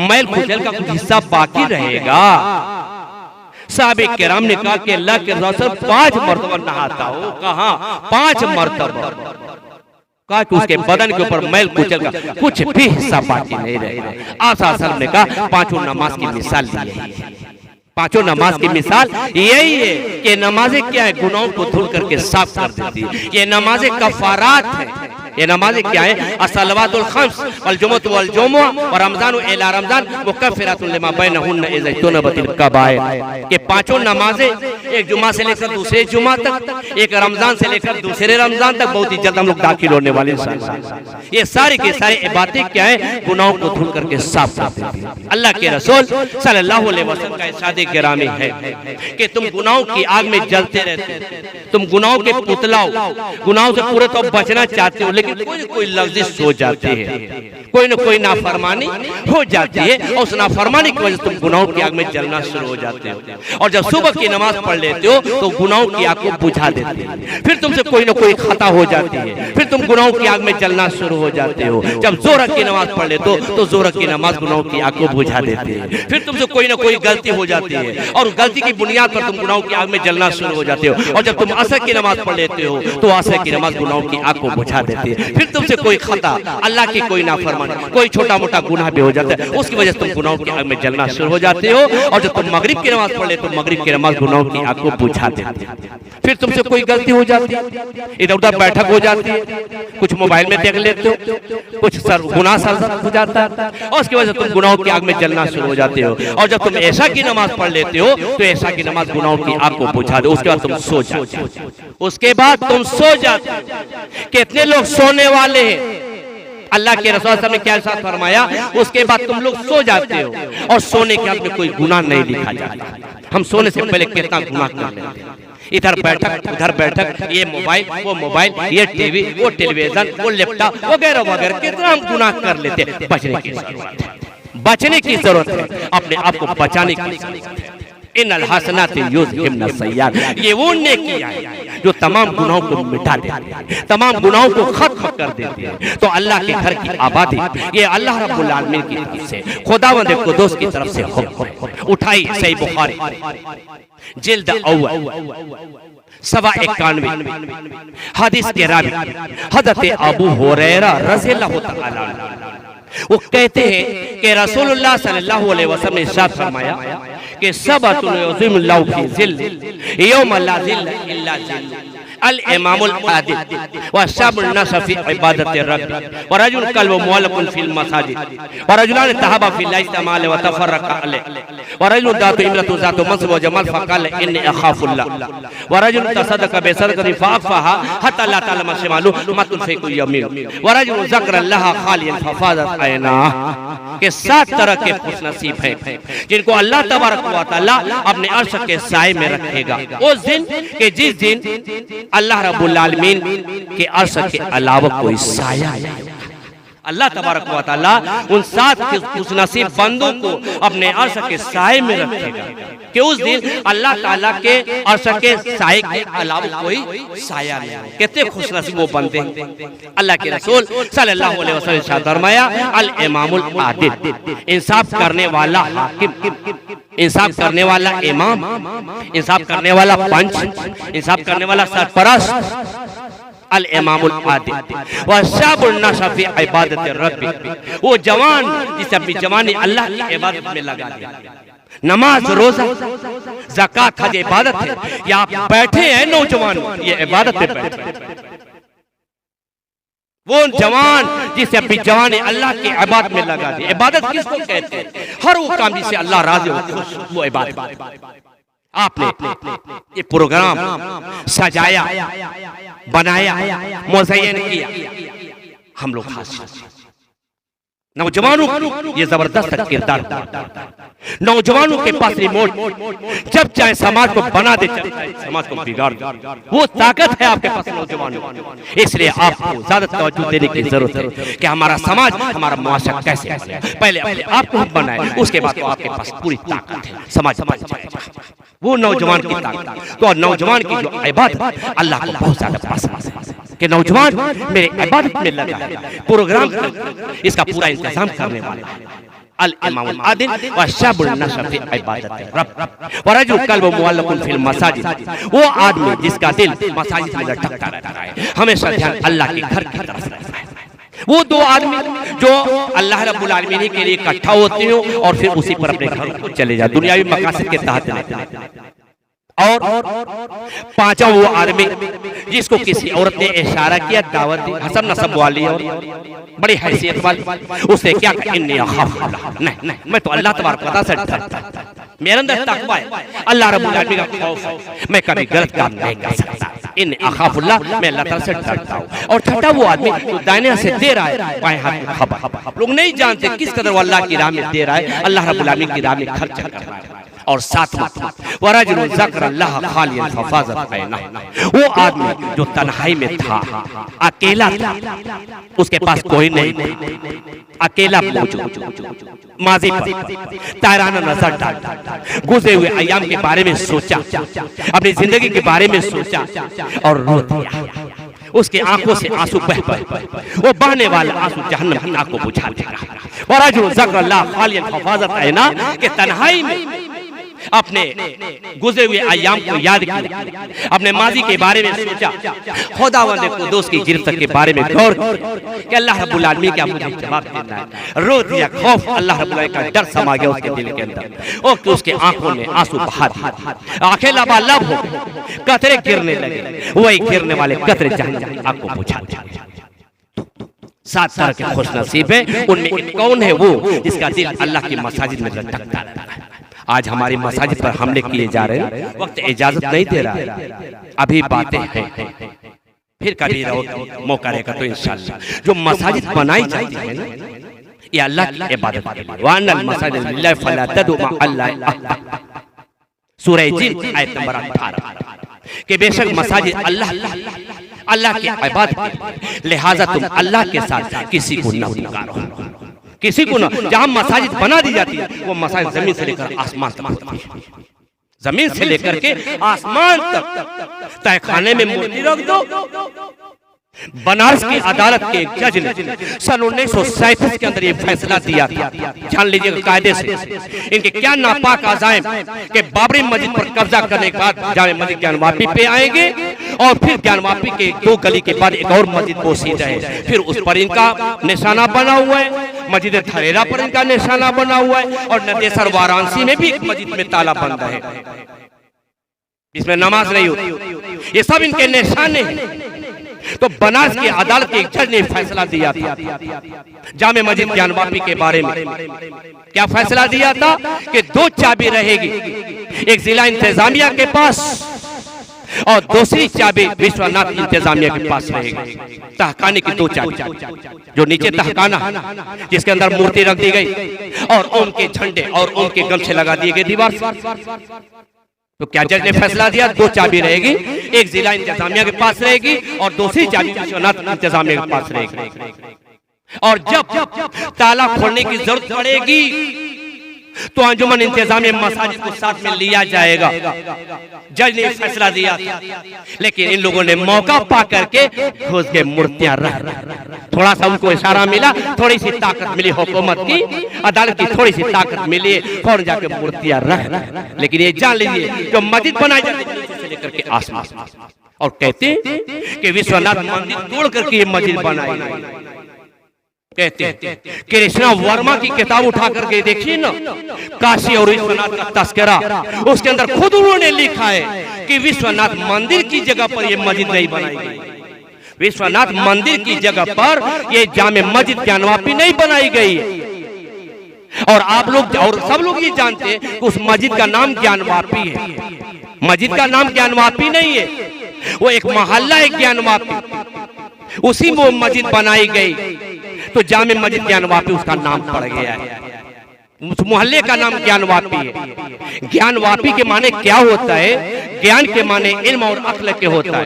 मैल कुचैल का कुछ हिस्सा बाकी रहेगा? साहबे किराम ने कहा कि अल्लाह के रसूल 5 मरतबा नहाता हो। कहा 5 मरतबा, कहा कि उसके बदन के ऊपर मैल कुचल का कुछ भी हिस्सा बाकी नहीं रहेगा। आसा ने कहा 5 नमाज की मिसाल दी है। 5 नमाज की मिसाल यही है कि नमाजें क्या है, गुनाहों को धुल करके साफ कर देती है। ये नमाजें कफारात है। ये नमाजें क्या है? अस्सलावातुल खम्स वल जुमुअत वल जुमुआ व रमजान इला रमजान मुकफ्फिरातुन लिमा बैनहुन्ना इज़ा इज्तनबतिल कबाइर। के 5 नमाजें एक जुमा से लेकर दूसरे जुमा तक, एक रमजान से लेकर दूसरे रमजान तक, बहुत ही जल्द हम लोग दाखिल होने वाले हैं। ये सारी की सारी इबादतें क्या है? गुनाहों को धुल करके साफ कर देती है। अल्लाह के रसूल सल्लल्लाहु अलैहि वसल्लम का इरशाद गिरामी है कि तुम गुनाहों की आग में जलते रहते हो, तुम गुनाहों के पुतलाओ, गुनाहों से पूरे तो बचना चाहते हो, लेकिन कोई लफ्ज़ हो जाती है, कोई न कोई नाफरमानी हो जाती है और उस नाफरमानी की वजह से तुम गुनाहों की आग में जलना शुरू हो जाते हो। और जब सुबह की नमाज पढ़ लेते हो तो गुनाहों की आग को बुझा देते हैं। फिर तुमसे कोई न कोई खता हो जाती है, फिर तुम गुनाहों की आग में जलना शुरू हो जाते हो। जब जोहर की नमाज पढ़ लेते हो तो जोहर की नमाज गुनाहों की आग को बुझा देती है। फिर तुमसे कोई ना कोई गलती हो जाती है और उस गलती की बुनियाद पर तुम गुनाहों की आग में जलना शुरू हो जाते हो। और जब तुम असर की नमाज पढ़ लेते हो तो असर की नमाज गुनाहों की आग को बुझा देती है। फिर तुमसे कोई खता, अल्लाह की कोई नाफरमानी, कोई छोटा मोटा गुनाह भी हो जाता है, उसकी वजह से तुम गुनाहों की आग में जलना शुरू हो जाते हो। और जब तुम मगरिब की नमाज पढ़ लेते हो मगरिब की नमाज गुनाहों की आग को बुझा देती है। फिर तुमसे कोई गलती हो जाती है, इधर उधर बैठक हो जाती है, कुछ मोबाइल में देख लेते हो, कुछ गुनाह सर हो जाता है और उसकी वजह से तुम गुनाहों की आग में जलना शुरू हो जाते हो। और जब तुम ऐशा की नमाज पढ़ लेते हो तो ऐशा की नमाज गुनाहों की आग को बुझा दो। उसके बाद तुम सो जाते हो। उसके बाद तुम सो जाते हो। कितने लोग सोने वाले हैं? अल्लाह के रसूल साहब ने क्या इरशाद फरमाया, उसके बाद तुम लोग सो जाते हो और सोने के बाद में कोई गुनाह नहीं लिखा जाता। हम सोने से पहले कितना गुनाह कर लेते हैं, इधर बैठक उधर बैठक, ये मोबाइल, ये टीवी, वो टेलीविजन, वो लैपटॉप वगैरह वगैरह, कितना हम गुनाह कर लेते हैं। बचने की जरूरत है, अपने आप को बचाने की जरूरत है। इन्नल हसनाति युज़हिब्न सय्यात, ये वो नेकियां हैं जो तमाम गुनाहों को मिटा देती है, तमाम गुनाहों को खत्म कर देती है। तो अल्लाह के घर की आबादी ये अल्लाह रब्बुल आलमीन की तरफ से, खुदावंद कुद्दूस की तरफ से हुक्म उठाई। सही बुखारी जिल्द अव्वल 91 हदीस के रावी हज़रत अबू हुरैरा रज़ियल्लाहु तआला वो कहते हैं कि रसूलुल्लाह सल्लल्लाहु अलैहि वसल्लम ने इरशाद फरमाया कि सबअतुन युज़िमुल्लाहु फी ज़िल्ल यौम ला ज़िल्ल इल्ला ज़िल्ल अल इमामुल आदिल व शबुन नसफी इबादत रब्बी व रजुल कल्बु मुअल्लकुन फिल मसाजिद व रजुलान तहबा फिल्लाहि तआला व तफर्रका अलैहि व रजुल दातु इमरतु जातु मन्सब व जमाल फक़ाल इन्नी अखाफुल्लाह व रजुल तसद्दक़ बिसदक़तिन फ़अख़फ़ाहा हत्ता ला तअलम शिमालु मा तुनफ़िक़ु यमीनु व रजुल ज़करल्लाह खालियन फ़फ़ाज़त ऐनाहु। के 7 तरह के खुशनसीब हैं जिनको अल्लाह तबारक व तआला अपने अर्श के साए में रखेगा उस दिन के जिस दिन अल्लाह रब्बुल आलमीन के अर्श के अलावा कोई साया नहीं। अल्लाह तबारक व तआला उन 7 खुशनसीब बंदों को अपने अर्श के साए में रखेगा कि उस दिन अल्लाह ताला के अर्श के साए के अलावा कोई साया नहीं। कितने खुशनसीब वो बंदे हैं। अल्लाह के रसूल सल्लल्लाहु अलैहि वसल्लम ने फरमाया अल इमामुल आदिल, इंसाफ करने वाला हाकिम, इंसाफ करने वाला इमाम, इंसाफ करने वाला पंच, इंसाफ करने वाला सरपरस्त, अल इमामुल आदिल व शाबुन नशफी इबादत रब्बी, वो जवान जिसे अपनी जवानी अल्लाह की इबादत में लगा दिया। नमाज, रोजा, ज़कात, हज इबादत है। या आप बैठे हैं नौजवान, ये इबादत पे बैठे हैं। वो जवान जिसे अपनी जवानी अल्लाह की इबादत में लगा दी। इबादत किसको कहते हैं? हर वो काम जिससे अल्लाह राजी हो वो इबादत। आपने ये प्रोग्राम सजाया, बनाया, मुज़य्यन किया, हम लोग खास नौजवानों ये जबरदस्त किरदार, नौजवानों के पास रिमोट, जब चाहे समाज को बना दे, समाज को बिगाड़ दे, वो ताकत है आपके पास नौजवानों। इसलिए आपको ज्यादा तवज्जो देने की जरूरत है कि हमारा समाज, हमारा मुआशरा कैसे बने। पहले अपने आप को हम बनाए, उसके बाद तो आपके पास पूरी ताकत है, समाज बन जाएगा। वो नौजवान की ताकत। तो नौजवान की जो इबादत अल्लाह को बहुत ज्यादा पसंद है कि नौजवान मेरे इबादत में लगा है, प्रोग्राम इसका पूरा इंतजाम करने वाला है। अल इमामुल आदिल व शाबुन नशफी इबादत रब्ब व रजुल कल्बु मुअल्लकुन फिल मसाजिद, वो आदमी जिसका दिल मसाजिद में लटकता रहता है, हमेशा ध्यान अल्लाह के घर की तरफ रहता है। वो 2 आदमी जो अल्लाह रब्बुल आलमीन के लिए इकट्ठा होते हो और फिर उसी पर अपने घर को चले जाते, दुनियावी मकासद के तहत रहते हैं। और 5वां वो आदमी जिसको किसी औरत ने इशारा किया, दावत दी, हसन नसब वाली और बड़ी हैसियत वाली, उसने क्या कहा, इन्नी अखाफुल्लाह, नहीं मैं तो अल्लाह तबारक व तआला से डरता हूं, मेरे अंदर तकवा है, अल्लाह रब्बुल आलमीन का खौफ है, मैं कभी गलत काम नहीं कर सकता, इन अखाफुल्लाह, मैं अल्लाह ताला से डरता हूं। और 6वां वो आदमी जो दाहिने से दे रहा है, बाएं हाथ में खबर, लोग नहीं जानते किस कदर वो अल्लाह की राह में दे रहा है, अल्लाह रब्बुल आलमीन की राह में खर्च कर रहा है। और 7वां वरजुल ज़करल्लाह खालियन फ़फ़ाज़त ऐनाहु, वो आदमी जो तन्हाई में था, अकेला था, उसके पास कोई नहीं, अकेला मौजूद, माज़ी पर ताराना नजर डालता, गुज़रे हुए अय्याम के बारे में सोचा, अपनी जिंदगी के बारे में सोचा और रो दिया। उसके आंखों से आंसू बह पड़े, वो बहने वाले आंसू जहन्नम की आग को बुझा देगा। और अजर ज़क्र खालियन हिफाजत है ना कि तन्हाई में अपने गुजरे हुए अय्याम को याद किया, अपने माजी के बारे में सोचा, खुदावंद कुद्दूस की गिरफ्त के बारे में गौर किया कि अल्लाह रब्बुल आलमीन क्या मुझे जवाब देना है। रो दिया, खौफ अल्लाह रब्बुल आलमीन का डर समा गया उसके दिल के अंदर और कि उसके आंखों में आंसू बहा दिए, आंखें लबालब हो गई, कतरे गिरने लगे, वही गिरने वाले कतरे जहन्नम की आग को बुझा दिया। 7 तरह के खुश नसीब है, उनमें एक कौन है वो जिसका दिल अल्लाह की मसाजिद में धड़कता रहता है। आज हमारी मसाजिद पर हमले किए जा रहे हैं, वक्त इजाजत नहीं दे रहा है, अभी बातें हैं, फिर कभी मौका रहेगा तो इंशाअल्लाह। जो मसाजिद बनाई जाती है ना, ये अल्लाह की इबादत के लिए, वानल मसाजिद लिल्लाहि फला तदउ मा अल्लाह, सूरह जिन आयत नंबर 18, कि बेशक मसाजिद अल्लाह की इबादत, लिहाजा तुम अल्लाह के साथ किसी को न पुकारो, किसी को ना। जहां मसाजिद बना दी जाती है वो मसाजिद जमीन से लेकर आसमान तक होती है, जमीन से लेकर के आसमान तक। तहखाने में मूर्ति रख दो। बनारस की अदालत के एक जज ने सन 1937 के अंदर ये फैसला दिया था, जान लीजिएगा कायदे से। इनके क्या नापाक अज़ाइम कि बाबरी मस्जिद पर कब्जा करने के बाद जामे मस्जिद ज्ञानवापी पे आएंगे और फिर ज्ञानवापी के 2 गली के बाद एक और मस्जिद पोसीदा है, फिर उस पर इनका निशाना बना हुआ है, मस्जिद थरेरा पर इनका निशाना बना हुआ है, और नदेसर वाराणसी में भी एक मस्जिद में ताला बंद है, इसमें नमाज नहीं होती। ये सब इनके निशाने हैं। तो बनारस की अदालत के एक जज ने फैसला दिया था जामे मस्जिद ज्ञानवापी के बारे में। क्या फैसला दिया था कि 2 चाबी रहेगी, एक जिला इंतजामिया के पास और दूसरी चाबी विश्वनाथ इंतजामिया के पास रहेगी। तहखाने की 2 चाबी, जो नीचे तहखाना जिसके अंदर मूर्ति रख दी गई और उनके झंडे और उनके गमछे लगा दिए गए दीवार से। तो क्या जज ने फैसला दिया, 2 चाबी रहेगी, एक जिला इंतजामिया के पास रहेगी और दूसरी चाबी विश्वनाथ इंतजामिया के पास रहेगी। और जब ताला खोलने की जरूरत पड़ेगी तो अंजुमन इंतजामिया मसाजिद को साथ में लिया जाएगा। जज ने फैसला दिया था, लेकिन इन लोगों ने मौका पा करके घुस के मूर्तियां रख, थोड़ा सा उनको इशारा मिला, थोड़ी सी ताकत मिली हुकूमत की, अदालत की थोड़ी सी ताकत मिली, फौरन जाके मूर्तियां रख। लेकिन ये जान लीजिए जो मस्जिद बनाई जाती है नीचे से लेकर के आसमान, और कहते कि विश्वनाथ मंदिर तोड़ करके ये मस्जिद बनाई। कहते हैं कृष्णा वर्मा की किताब उठा करके देखिए ना, काशी और विश्वनाथ का तस्करा, उसके अंदर खुद उन्होंने लिखा है कि विश्वनाथ मंदिर की जगह पर यह मस्जिद नहीं बनाई गई, विश्वनाथ मंदिर की जगह पर यह जामे मस्जिद ज्ञानवापी नहीं बनाई गई। और आप लोग और सब लोग ये जानते हैं कि उस मस्जिद का नाम ज्ञानवापी है, मस्जिद का नाम ज्ञानवापी नहीं है, वो एक मोहल्ला है ज्ञानवापी, उसी में मस्जिद बनाई गई। तो जामे मस्जिद ज्ञानवापी उसका नाम पड़ गया है, उस मोहल्ले का नाम ज्ञानवापी है। ज्ञानवापी के माने क्या होता है? ज्ञान के माने इल्म और अक्ल के होता है,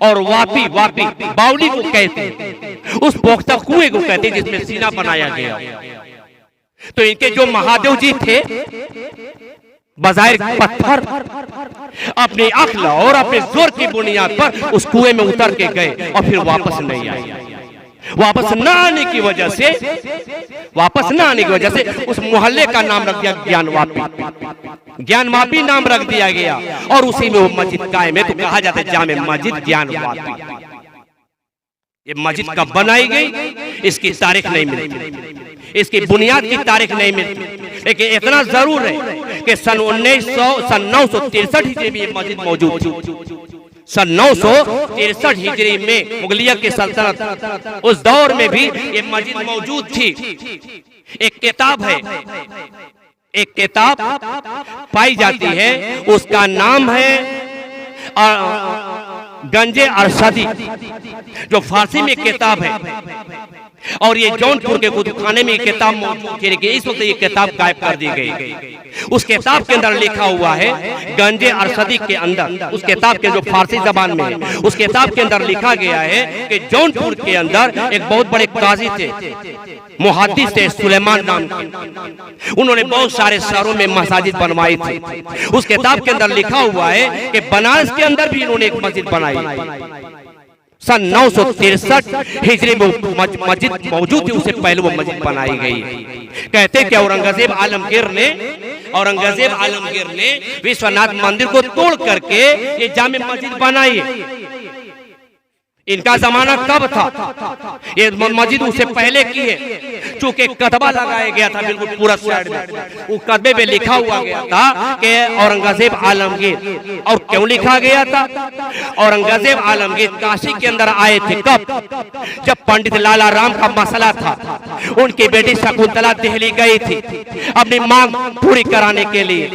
और वापी वापी बावली को कहते हैं, उस पोख्ता कुएं को कहते हैं जिसमें सीना बनाया गया। तो इनके जो महादेव जी थे बजाय पत्थर अपने अक्ल और अपने जोर की बुनियाद पर उस कुएं में उतर के गए और फिर वापस नहीं आए। वापस न आने की वजह से, वापस न आने की वजह से उस मोहल्ले का नाम रख दिया ज्ञानवापी, ज्ञानवापी नाम रख दिया गया और उसी में वो मस्जिद कायम है। तो कहा जाता है जामे मस्जिद ज्ञानवापी। ये मस्जिद कब बनाई गई इसकी तारीख नहीं मिलती, इसकी बुनियाद की तारीख नहीं मिलती, लेकिन इतना जरूर है कि सन 963 हिजरी में ये मस्जिद मौजूद थी। सन 963 हिजरी में मुगलिया की सल्तनत उस दौर में भी ये मस्जिद मौजूद थी। एक किताब है, एक किताब पाई जाती है, उसका नाम है गंजे अरशदी, जो फारसी में किताब है, और ये जौनपुर के कुतुबखाने में किताब मौजूद थी, लेकिन इस वक्त ये किताब गायब कर दी गई। उस किताब के अंदर लिखा हुआ है गंजे अरशदी के अंदर, उस किताब के जो फारसी जबान में है, उस किताब के अंदर लिखा गया है कि जौनपुर के अंदर एक बहुत बड़े काजी थे, मुहद्दिस थे सुलेमान नाम के, उन्होंने बहुत सारे शहरों में मस्जिद बनवाई थी। उस किताब के अंदर लिखा हुआ है कि बनारस के अंदर भी इन्होंने एक मस्जिद बनाई। सन 963 हिजरी में मस्जिद मौजूद थी, उससे पहले वो मस्जिद बनाई गई। कहते कि औरंगजेब आलमगीर ने विश्वनाथ मंदिर को तोड़ करके ये जामे मस्जिद बनाई। इनका जमाना कब था? ये मस्जिद उससे पहले की है। चूंकि कतबा लगाया गया था बिल्कुल पूरा साइड में, वो कतबे पे लिखा हुआ गया था कि औरंगजेब आलमगीर। और क्यों लिखा गया था? औरंगजेब आलमगीर काशी के अंदर आए थे कब? जब पंडित लाला राम का मसला था। उनकी बेटी शकुंतला दिल्ली गई थी अपनी मांग पूरी कराने के लिए।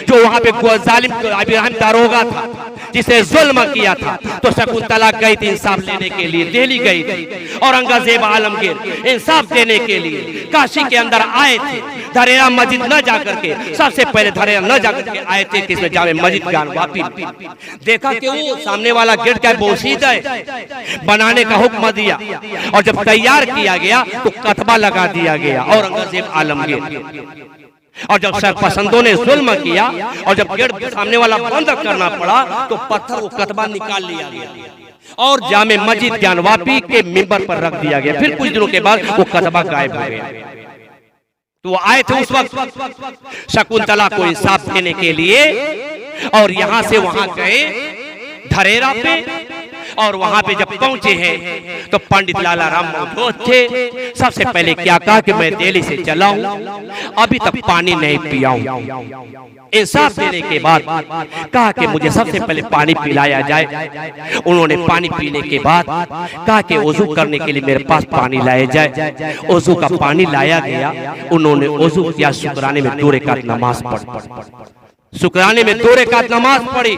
जो वहां पे जालिम इब्राहिम दारोगा था जिसे जुल्म किया था, तो शकुंतला गई थी इंसाफ लेने के लिए, दिल्ली गई थी। औरंगजेब आलमगीर इंसाफ देने के लिए काशी के अंदर आए थे। धरेरा मस्जिद न जाकर के, सबसे पहले धरेरा न जाकर के आए थे किसमें जामे मस्जिद वापी। देखा कि वो सामने वाला गेट का बोसीदा है, बनाने का हुक्म दिया। और जब तैयार किया गया तो कतबा लगा दिया गया औरंगजेब आलमगीर। और जब सरपसंदों ने जुल्म किया और जब गेट सामने वाला बंद करना पड़ा तो पत्थर वो कतबा निकाल लिया गया और जामे मस्जिद ज्ञानवापी के मिंबर पर रख दिया गया। फिर कुछ दिनों के बाद वो कतबा गायब हो गया। तो वो आए थे उस वक्त शकुंतला को इंसाफ देने के लिए और यहां से वहां गए धरेरा पे। और वहां पे जब पहुंचे हैं तो पंडित लाला राम मौजूद थे। सबसे पहले क्या कहा कि मैं दिल्ली से चला हूं, अभी तक पानी नहीं पिया हूं। इंसाफ देने के बाद कहा कि मुझे सबसे पहले पानी पिलाया जाए। उन्होंने पानी पीने के बाद कहा कि वजू करने के लिए मेरे पास पानी लाया जाए। वजू का पानी लाया गया। उन्होंने वजू किया, शुक्राने में 2 रकात नमाज पढ़ी। शुक्राने में 2 रकात नमाज पढ़ी।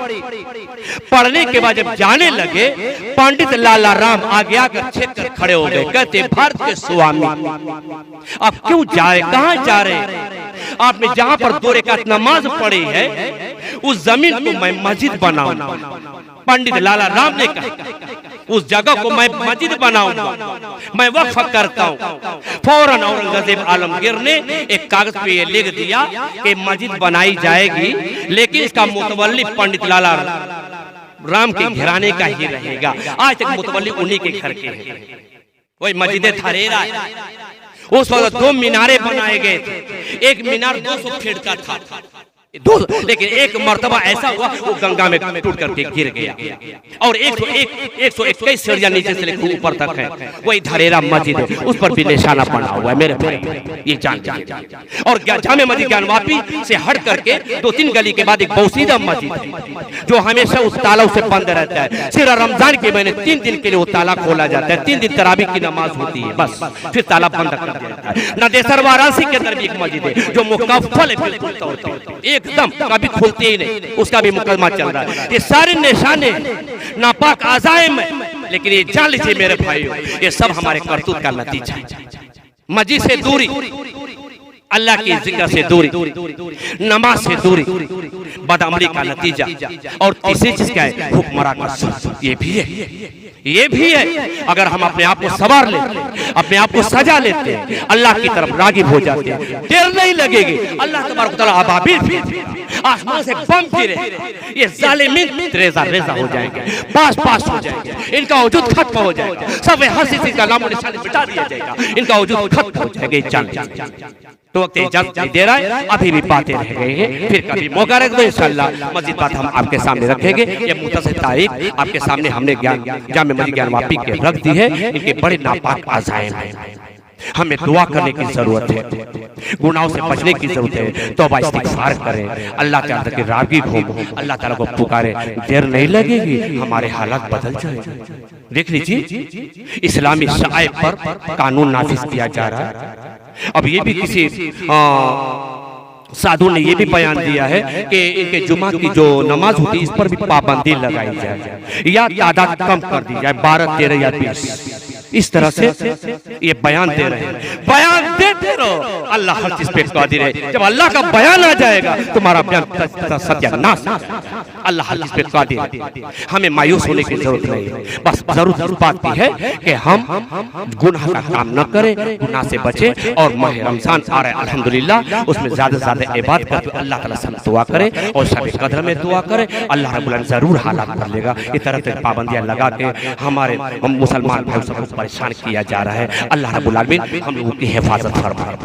पढ़ने के बाद जब जाने लगे पंडित लाला राम आगे आकर छेद कर खड़े हो गए। कहते भारत के स्वामी आप क्यों जा रहे, कहां जा रहे? आपने जहां पर 2 रकात नमाज पढ़ी है उस जमीन को मैं मस्जिद बनाऊंगा। पंडित लाला राम ने कहा उस जगह को मैं मस्जिद बनाऊंगा, मैं वक्फ करता हूं। फौरन औरंगजेब आलमगीर ने एक कागज पे ये लिख दिया कि मस्जिद बनाई जाएगी, लेकिन इसका मुतवल्ली पंडित लाला राम के घराने का ही रहेगा। आज तक मुतवल्ली उन्हीं के घर के हैं। वही मस्जिद धरेरा है। उस वक्त 2 मीनारे बनाए गए थे। एक मीनार 200 फीट का था, लेकिन एक मर्तबा ऐसा हुआ वो गंगा में टूट करके गिर गया। और 121 सीढ़ियां नीचे से लेकर ऊपर तक है। वही धरेरा मस्जिद है, उस पर भी निशाना पड़ा हुआ है मेरे भाई, ये जान जाए। और जामे मस्जिद ज्ञानवापी से हट करके 2-3 गली के बाद एक बोसीदा मस्जिद है जो हमेशा उस ताला से बंद रहता है। सिर्फ रमजान के महीने 3 दिन के लिए वो ताला खोला जाता है। 3 दिन तरावी की नमाज होती है, बस फिर ताला बंद कर दिया जाता है। नदेसर वाराणसी के अंदर भी एक मस्जिद है जो मुकफ्फल है, एकदम कभी खुलती ही नहीं, उसका भी मुकदमा चल रहा है। ये सारे निशाने नापाक अज़ाइम है, लेकिन ये जान लीजिए मेरे भाइयों, ये सब हमारे करतूत का नतीजा है। मस्जिद से दूरी, अल्लाह की जिक्र से दूरी, नमाज से दूरी, बदअमली का नतीजा। और तीसरी चीज क्या है? हुक्मरान का सर, ये भी है। अगर हम अपने आप को संवार लेते, अपने आप को सजा लेते हैं, अल्लाह की तरफ रागिब हो जाते हैं, देर नहीं लगेगी। अल्लाह तबारक तआला अबाबिल आसमान से बम गिरे, ये जालिमीन रेजा रेजा हो जाएंगे, पास हो जाएंगे, इनका वजूद खत्म हो जाएगा। सब हर चीज का नामो निशान मिटा दिया जाएगा, इनका वजूद खत्म हो जाएगा। तो वक्त इजाजत नहीं दे रहा है, अभी भी बातें रह गई हैं, फिर कभी मौका रख दो इंशाअल्लाह मस्जिद बात हम आपके सामने रखेंगे। ये मुतसिल तारीख आपके सामने हमने जामे मस्जिद ज्ञानवापी के रख दी है। इनके बड़े नापाक अज़ाइम हैं, हमें दुआ करने की जरूरत है, गुनाहों से बचने की जरूरत है, तौबा इस्तिग़फ़ार करें, अल्लाह ताला के राग़िब हो, अल्लाह ताला को पुकारें। देर नहीं लगेगी, हमारे हालात बदल जाएंगे। देख लीजिए इस्लामी शाइर पर कानून नाफिज किया जा रहा है। अब ये भी किसी साधु ने ये भी बयान दिया है कि इनके जुमा की जो नमाज होती है इस पर भी पाबंदी लगाई जाए या तादाद कम कर दी जाए, 12, 13 या 20। इस तरह से ये बयान दे रहे हैं। बयान देते रहो, अल्लाह हर चीज पे कादिर है। जब अल्लाह का बयान आ जाएगा तुम्हारा बयान सत्यानाश। अल्लाह हर चीज पे कादिर है, हमें मायूस होने की जरूरत नहीं है। बस जरूरत इस बात की है कि हम गुनाह का काम न करें, गुनाह से बचे। और माह रमजान आ रहा है अल्हम्दुलिल्लाह, उसमें ज्यादा से ज्यादा इबादत करके अल्लाह ताला से दुआ करें और शब कद्र में दुआ करें। अल्लाह रब्बुल आलमीन जरूर हालात कर लेगा। इस तरह से पाबंदियां लगा के हमारे हम मुसलमान भाई सबको परेशान किया जा रहा है। अल्लाह रब्बुल आलमीन हम लोगों की हिफाजत फरमाए,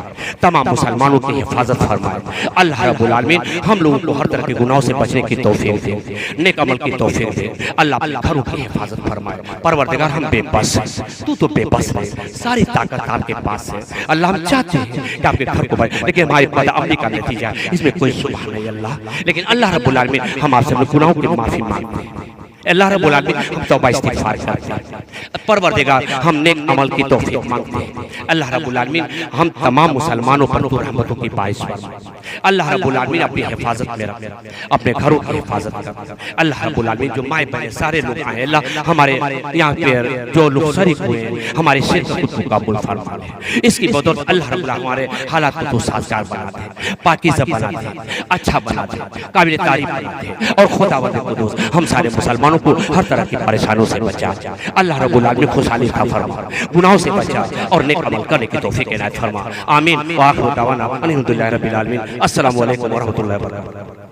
तमाम मुसलमानों की हिफाजत फरमाए। अल्लाह रब्बुल आलमीन हम लोगों को हर तरह के गुनाहों से बचने की तौफीक दे, नेक अमल की तौफीक दे। अल्लाह अपने घरों की हिफाजत फरमाए। परवरदिगार हम बेबस हैं, तू तो बेबस है, सारी ताकत आपके पास है। अल्लाह हम चाहते हैं कि आपके घर को बचाए, लेकिन हमारी बदअमली का नतीजा इसमें कोई सुबह नहीं अल्लाह। लेकिन अल्लाह रब्बुल आलमीन हम आपसे अपने गुनाहों की माफी मांगते हैं। अल्लाह रब्बुल आलमीन हम तौबा इस्तिगफार करते हैं। परवरदिगार हम नेक अमल की तौफीक मांगते हैं। अल्लाह रब्बुल आलमीन हम तमाम मुसलमानों पर तू रहमतों की बारिश फरमा। अल्लाह रब्बुल आलमीन अपनी हिफाजत में रख, अपने घरों की हिफाजत कर। अल्लाह रब्बुल आलमीन जो माए बहने सारे लोग आए, अल्लाह हमारे यहाँ पे जो लोग शरीक हुए हैं, हमारे शेर को तू कबूल फरमा ले। इसकी बदौलत अल्लाह रब्बुल आलमीन हमारे हालात को तू साजगार बना दे, पाकीज़ा बना दे, अच्छा बना दे, काबिल तारीफ बना दे। और खुदावंद कुदूस हम सारे मुसलमानों को हर तरह की परेशानियों से बचा। अल्लाह रब्बुल आलमीन खुशहाली अता फरमा, गुनाहों से बचा और नेक अमल करने की तौफीक इनायत फरमा। आमीन। व आखिरु दावाना अनिल हम्दुलिल्लाहि रब्बिल आलमीन। अस्सलामु अलैकुम व रहमतुल्लाहि व बरकातुहू।